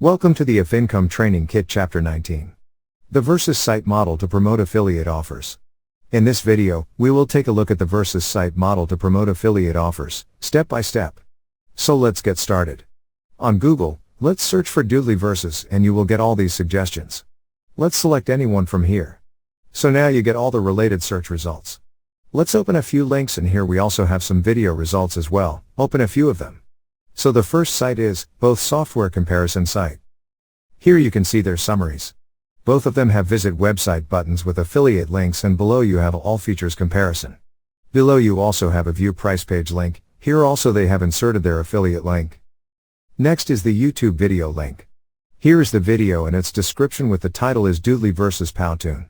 Welcome to the If Income Training Kit Chapter 19. The Versus Site Model to Promote Affiliate Offers. In this video, we will take a look at the Versus Site Model to promote affiliate offers, step by step. So let's get started. On Google, let's search for Doodly Versus and you will get all these suggestions. Let's select any one from here. So now you get all the related search results. Let's open a few links, and here we also have some video results as well. Open a few of them. So the first site is Both Software Comparison Site. Here you can see their summaries. Both of them have visit website buttons with affiliate links, and below you have all features comparison. Below you also have a view price page link. Here also they have inserted their affiliate link. Next is the YouTube video link. Here is the video and its description with the title is Doodly vs Powtoon.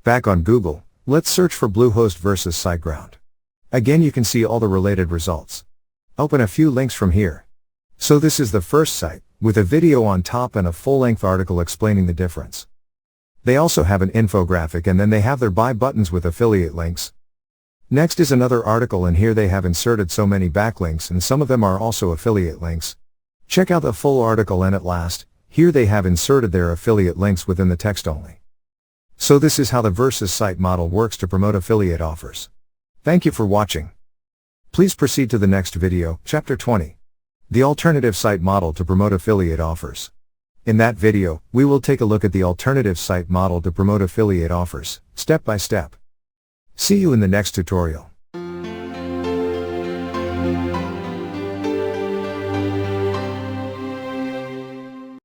Back on Google, let's search for Bluehost versus SiteGround. Again you can see all the related results. Open a few links from here. So this is the first site, with a video on top and a full-length article explaining the difference. They also have an infographic, and then they have their buy buttons with affiliate links. Next is another article, and here they have inserted so many backlinks, and some of them are also affiliate links. Check out the full article, and at last, here they have inserted their affiliate links within the text only. So this is how the Versus Site model works to promote affiliate offers. Thank you for watching. Please proceed to the next video, Chapter 20. The Alternative Site Model to Promote Affiliate Offers. In that video, we will take a look at the alternative site model to promote affiliate offers, step by step. See you in the next tutorial.